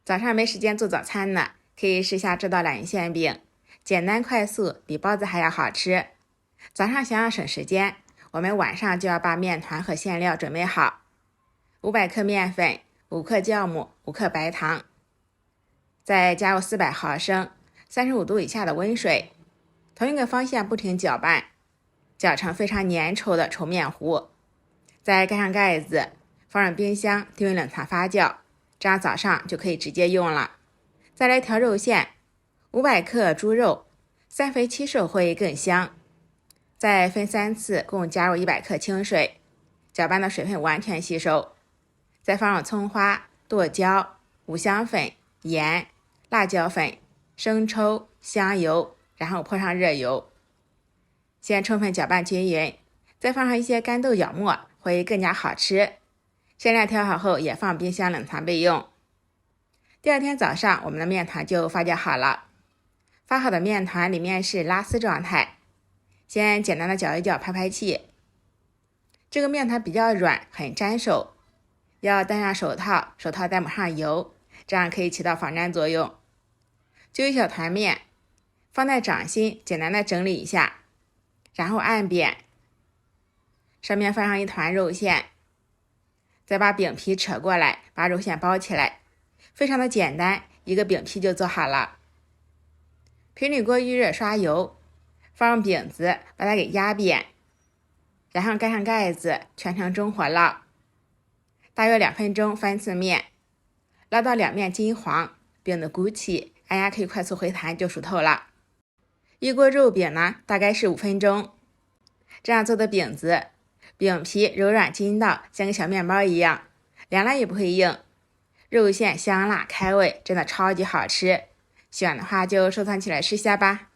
早上没时间做早餐呢，可以试下这道懒人馅饼，简单快速，比包子还要好吃。早上想要省时间，我们晚上就要把面团和馅料准备好。500克面粉，5克酵母，5克白糖，再加入400毫升35度以下的温水，同一个方向不停搅拌，搅成非常粘稠的稠面糊。再盖上盖子，放入冰箱低温冷藏发酵，这样早上就可以直接用了。再来调肉馅，500克猪肉，3肥7瘦会更香。再分3次共加入100克清水，搅拌的水分完全吸收。再放入葱花、剁椒、五香粉、盐、辣椒粉、生抽、香油，然后泼上热油。先充分搅拌均匀，再放上一些干豆角末，会更加好吃。馅料调好后也放冰箱冷藏备用。第二天早上，我们的面团就发酵好了。发好的面团里面是拉丝状态，先简单的搅一搅，拍拍气。这个面团比较软，很粘手，要戴上手套，手套再抹上油，这样可以起到防粘作用。揪一小团面，放在掌心，简单的整理一下，然后按扁，上面放上一团肉馅，再把饼皮扯过来，把肉馅包起来，非常的简单，一个饼皮就做好了。平底锅预热刷油，放入饼子，把它给压扁，然后盖上盖子，全程中火烙，大约2分钟翻次面，烙到两面金黄，饼的鼓起，按压可以快速回弹就熟透了。一锅肉饼呢，大概是5分钟。这样做的饼子，饼皮柔软筋道，像个小面包一样，凉了也不会硬，肉馅香辣开胃，真的超级好吃。喜欢的话就收藏起来试下吧。